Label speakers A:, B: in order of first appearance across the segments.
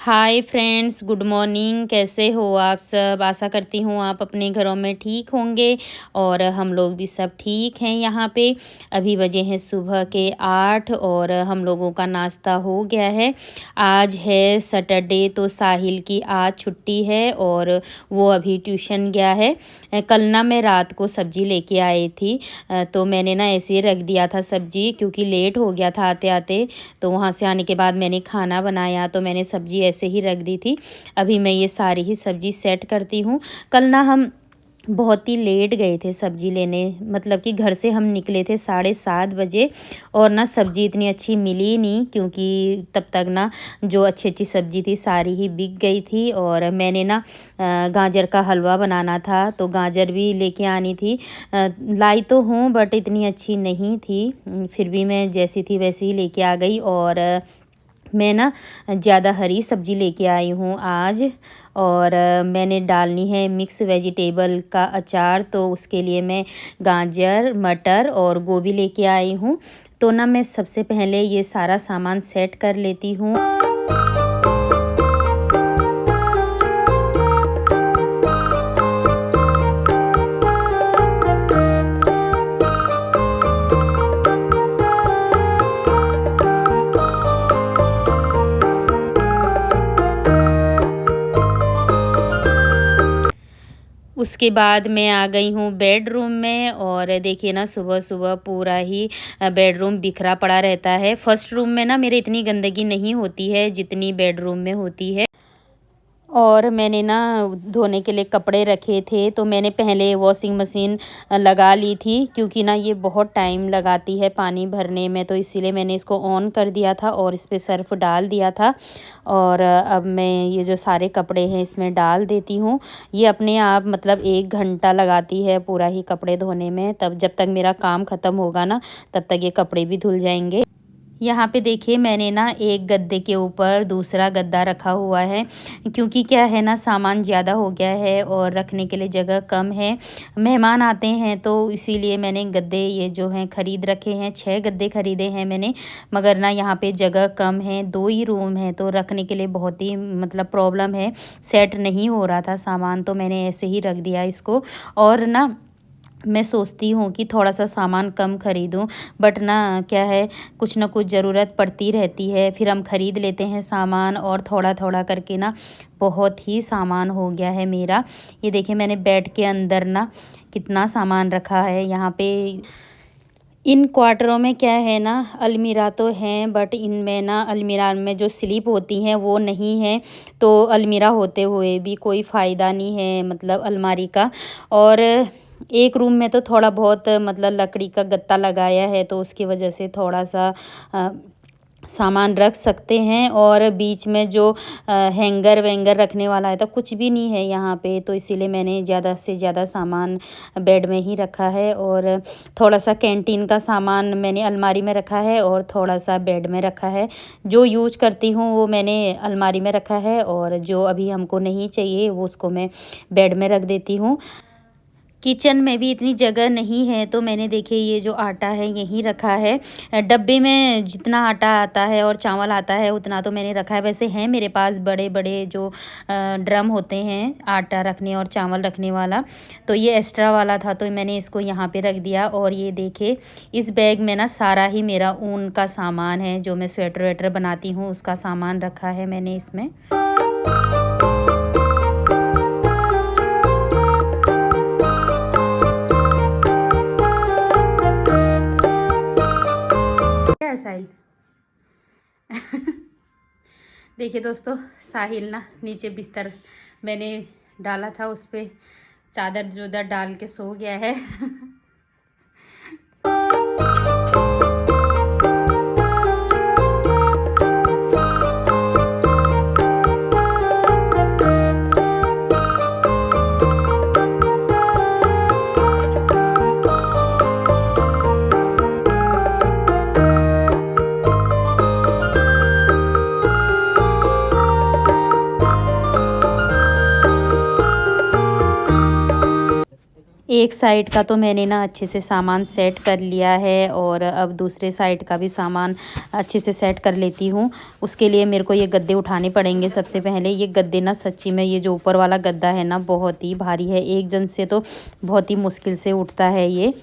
A: Hi friends, good morning. कैसे हो आप सब? आशा करती हूँ आप अपने घरों में ठीक होंगे और हम लोग भी सब ठीक हैं। यहाँ पे अभी बजे हैं सुबह के 8 और हम लोगों का नाश्ता हो गया है। आज है सैटरडे तो साहिल की आज छुट्टी है और वो अभी ट्यूशन गया है। कल ना मैं रात को सब्ज़ी लेके आई थी, तो मैंने ना ऐसे ही रख दिया था सब्ज़ी, क्योंकि लेट हो गया था आते आते। तो वहाँ से आने के बाद मैंने खाना बनाया तो मैंने सब्ज़ी ऐसे ही रख दी थी। अभी मैं ये सारी ही सब्ज़ी सेट करती हूँ। कल ना हम बहुत ही लेट गए थे सब्ज़ी लेने, मतलब कि घर से हम निकले थे 7:30 बजे और ना सब्ज़ी इतनी अच्छी मिली नहीं, क्योंकि तब तक ना जो अच्छी अच्छी सब्ज़ी थी सारी ही बिक गई थी। और मैंने ना गाजर का हलवा बनाना था तो गाजर भी लेके आनी थी। लाई तो हूँ बट इतनी अच्छी नहीं थी, फिर भी मैं जैसी थी वैसी ही लेके आ गई। और मैं ना ज़्यादा हरी सब्ज़ी लेके आई हूँ आज। और मैंने डालनी है मिक्स वेजिटेबल का अचार, तो उसके लिए मैं गाजर, मटर और गोभी लेके आई हूँ। तो ना मैं सबसे पहले ये सारा सामान सेट कर लेती हूँ। उसके बाद मैं आ गई हूँ बेडरूम में और देखिए ना सुबह सुबह पूरा ही बेडरूम बिखरा पड़ा रहता है। फर्स्ट रूम में ना मेरे इतनी गंदगी नहीं होती है जितनी बेडरूम में होती है। और मैंने ना धोने के लिए कपड़े रखे थे तो मैंने पहले वॉशिंग मशीन लगा ली थी, क्योंकि ना ये बहुत टाइम लगाती है पानी भरने में, तो इसीलिए मैंने इसको ऑन कर दिया था और इस पर सर्फ़ डाल दिया था। और अब मैं ये जो सारे कपड़े हैं इसमें डाल देती हूँ। ये अपने आप मतलब 1 घंटा लगाती है पूरा ही कपड़े धोने में, तब जब तक मेरा काम ख़त्म होगा ना तब तक ये कपड़े भी धुल जाएंगे। यहाँ पे देखिए मैंने ना एक गद्दे के ऊपर दूसरा गद्दा रखा हुआ है, क्योंकि क्या है ना सामान ज़्यादा हो गया है और रखने के लिए जगह कम है। मेहमान आते हैं तो इसीलिए मैंने गद्दे ये जो हैं ख़रीद रखे हैं। 6 गद्दे ख़रीदे हैं मैंने, मगर ना यहाँ पे जगह कम है, 2 ही रूम है तो रखने के लिए बहुत ही मतलब प्रॉब्लम है। सेट नहीं हो रहा था सामान तो मैंने ऐसे ही रख दिया इसको। और ना मैं सोचती हूँ कि थोड़ा सा सामान कम ख़रीदूँ, बट ना क्या है, कुछ ना कुछ ज़रूरत पड़ती रहती है, फिर हम ख़रीद लेते हैं सामान और थोड़ा थोड़ा करके ना बहुत ही सामान हो गया है मेरा। ये देखिए मैंने बेड के अंदर ना कितना सामान रखा है। यहाँ पे इन क्वार्टरों में क्या है ना, अलमीरा तो हैं बट इनमें ना अलमीरा में जो स्लिप होती हैं वो नहीं है, तो अलमीरा होते हुए भी कोई फ़ायदा नहीं है मतलब अलमारी का। और एक रूम में तो थोड़ा बहुत मतलब लकड़ी का गत्ता लगाया है, तो उसकी वजह से थोड़ा सा अ, सामान रख सकते हैं। और बीच में जो हैंगर वैंगर रखने वाला है तो कुछ भी नहीं है यहाँ पे, तो इसीलिए मैंने ज़्यादा से ज़्यादा सामान बेड में ही रखा है। और थोड़ा सा कैंटीन का सामान मैंने अलमारी में रखा है और थोड़ा सा बेड में रखा है। जो यूज करती हूँ वो मैंने अलमारी में रखा है और जो अभी हमको नहीं चाहिए वो उसको मैं बेड में रख देती हूँ। किचन में भी इतनी जगह नहीं है तो मैंने देखिए ये जो आटा है यहीं रखा है। डब्बे में जितना आटा आता है और चावल आता है उतना तो मैंने रखा है। वैसे हैं मेरे पास बड़े बड़े जो ड्रम होते हैं आटा रखने और चावल रखने वाला, तो ये एक्स्ट्रा वाला था तो मैंने इसको यहाँ पे रख दिया। और ये देखिए इस बैग में ना सारा ही मेरा ऊन का सामान है, जो मैं स्वेटर वेटर बनाती हूँ उसका सामान रखा है मैंने इसमें। क्या है साहिल? देखिए दोस्तों, साहिल ना नीचे बिस्तर मैंने डाला था उस पे चादर जोदर डाल के सो गया है। एक साइड का तो मैंने ना अच्छे से सामान सेट कर लिया है और अब दूसरे साइड का भी सामान अच्छे से सेट कर लेती हूँ। उसके लिए मेरे को ये गद्दे उठाने पड़ेंगे सबसे पहले। ये गद्दे ना सच्ची में, ये जो ऊपर वाला गद्दा है ना बहुत ही भारी है, एक जन से तो बहुत ही मुश्किल से उठता है ये।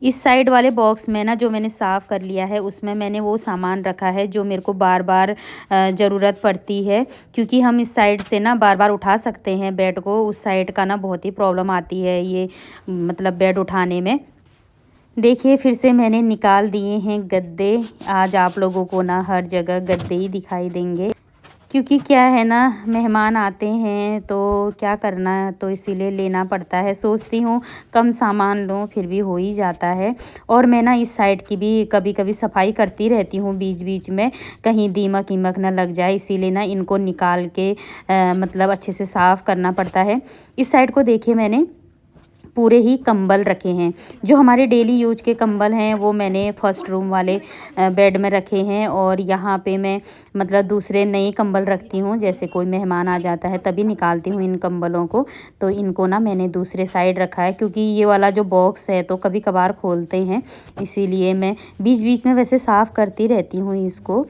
A: इस साइड वाले बॉक्स में ना जो मैंने साफ़ कर लिया है उसमें मैंने वो सामान रखा है जो मेरे को बार बार ज़रूरत पड़ती है, क्योंकि हम इस साइड से ना बार बार उठा सकते हैं बेड को, उस साइड का ना बहुत ही प्रॉब्लम आती है ये मतलब बेड उठाने में। देखिए फिर से मैंने निकाल दिए हैं गद्दे। आज आप लोगों को ना हर जगह गद्दे ही दिखाई देंगे, क्योंकि क्या है ना, मेहमान आते हैं तो क्या करना है, तो इसीलिए लेना पड़ता है। सोचती हूँ कम सामान लूँ, फिर भी हो ही जाता है। और मैं ना इस साइड की भी कभी कभी सफाई करती रहती हूँ बीच बीच में, कहीं दीमक ईमक ना लग जाए, इसीलिए ना इनको निकाल के मतलब अच्छे से साफ़ करना पड़ता है। इस साइड को देखिए मैंने पूरे ही कंबल रखे हैं, जो हमारे डेली यूज के कंबल हैं वो मैंने फर्स्ट रूम वाले बेड में रखे हैं। और यहाँ पे मैं मतलब दूसरे नए कंबल रखती हूँ, जैसे कोई मेहमान आ जाता है तभी निकालती हूँ इन कंबलों को। तो इनको ना मैंने दूसरे साइड रखा है, क्योंकि ये वाला जो बॉक्स है तो कभी कभार खोलते हैं, इसीलिए मैं बीच बीच में वैसे साफ़ करती रहती हूँ इसको।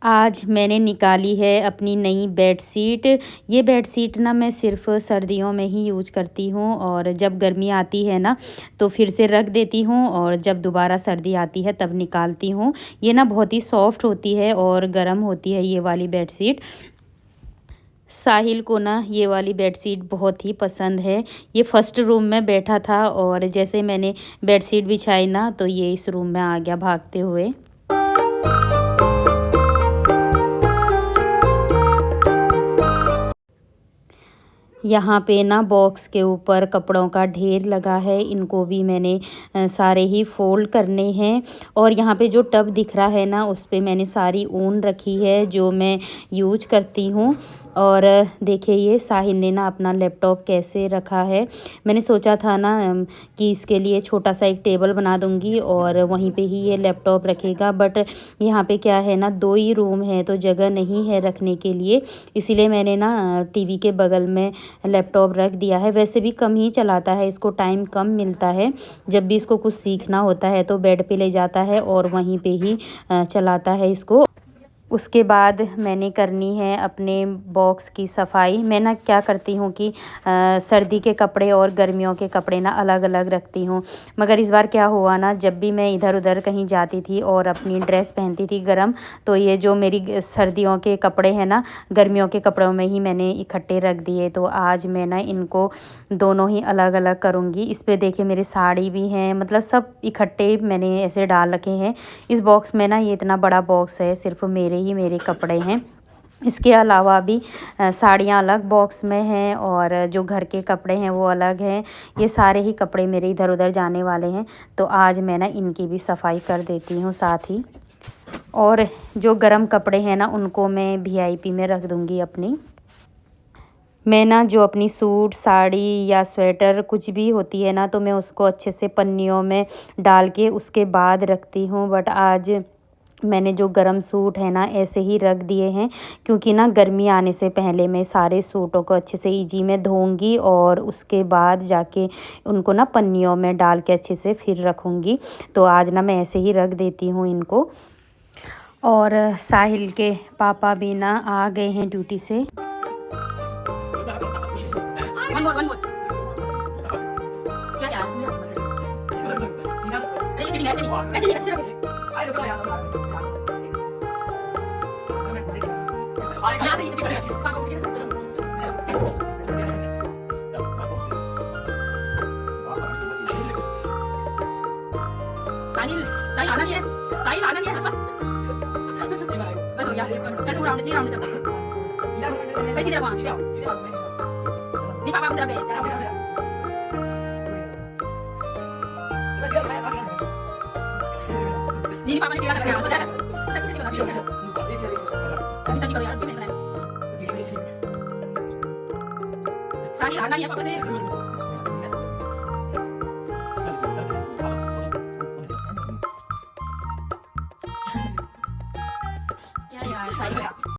A: आज मैंने निकाली है अपनी नई बेडशीट। ये बेडशीट ना मैं सिर्फ़ सर्दियों में ही यूज करती हूँ, और जब गर्मी आती है ना तो फिर से रख देती हूँ, और जब दोबारा सर्दी आती है तब निकालती हूँ। ये ना बहुत ही सॉफ्ट होती है और गर्म होती है ये वाली बेडशीट। साहिल को ना ये वाली बेडशीट बहुत ही पसंद है। ये फर्स्ट रूम में बैठा था और जैसे मैंने बेडशीट बिछाई ना तो ये इस रूम में आ गया भागते हुए। यहाँ पे ना बॉक्स के ऊपर कपड़ों का ढेर लगा है, इनको भी मैंने सारे ही फ़ोल्ड करने हैं। और यहाँ पे जो टब दिख रहा है ना उस पे मैंने सारी ऊन रखी है जो मैं यूज करती हूँ। और देखिए ये साहिल ने ना अपना लैपटॉप कैसे रखा है। मैंने सोचा था ना कि इसके लिए छोटा सा एक टेबल बना दूँगी और वहीं पे ही ये लैपटॉप रखेगा, बट यहाँ पे क्या है ना, 2 ही रूम है तो जगह नहीं है रखने के लिए, इसीलिए मैंने ना टीवी के बगल में लैपटॉप रख दिया है। वैसे भी कम ही चलाता है, इसको टाइम कम मिलता है। जब भी इसको कुछ सीखना होता है तो बेड पे ले जाता है और वहीं पे ही चलाता है इसको। उसके बाद मैंने करनी है अपने बॉक्स की सफाई। मैं ना क्या करती हूँ कि सर्दी के कपड़े और गर्मियों के कपड़े ना अलग अलग रखती हूँ, मगर इस बार क्या हुआ ना, जब भी मैं इधर उधर कहीं जाती थी और अपनी ड्रेस पहनती थी गरम, तो ये जो मेरी सर्दियों के कपड़े हैं ना गर्मियों के कपड़ों में ही मैंने इकट्ठे रख दिए। तो आज मैं ना इनको दोनों ही अलग अलग करूँगी। इस पे देखिए मेरी साड़ी भी हैं, मतलब सब इकट्ठे मैंने ऐसे डाल रखे हैं इस बॉक्स में ना। ये इतना बड़ा बॉक्स है, सिर्फ मेरे कपड़े हैं। इसके अलावा भी साड़ियाँ अलग बॉक्स में हैं और जो घर के कपड़े हैं वो अलग हैं। ये सारे ही कपड़े मेरे इधर उधर जाने वाले हैं, तो आज मैं ना इनकी भी सफाई कर देती हूँ साथ ही। और जो गर्म कपड़े हैं ना उनको मैं वीआईपी में रख दूँगी अपनी। मैं ना जो अपनी सूट साड़ी या स्वेटर कुछ भी होती है ना तो मैं उसको अच्छे से पन्नियों में डाल के उसके बाद रखती हूँ, बट आज मैंने जो गरम सूट है ना ऐसे ही रख दिए हैं, क्योंकि ना गर्मी आने से पहले मैं सारे सूटों को अच्छे से इजी में धोऊंगी और उसके बाद जाके उनको ना पन्नियों में डाल के अच्छे से फिर रखूँगी। तो आज ना मैं ऐसे ही रख देती हूँ इनको। और साहिल के पापा भी ना आ गए हैं ड्यूटी से। वन मोर क्या यार, अरे ये ऐसे नहीं ऐसे नहीं ऐसे रखो। यहाँ पे ये चिकन है, पापा को दिखा। साहिल साहिल आना नहीं है, साहिल आना नहीं है बस बस हो गया। चल 2 राउंड 3 राउंड चल ऐसे ही रखो। नहीं पापा उधर गए। नहीं पापा ने टेढ़ा कर दिया तो जा सच्ची सच्ची बता वीडियो में अभी सच्ची करो यार भी मैं साहिल आना नहीं है पापा से। क्या यार साहिल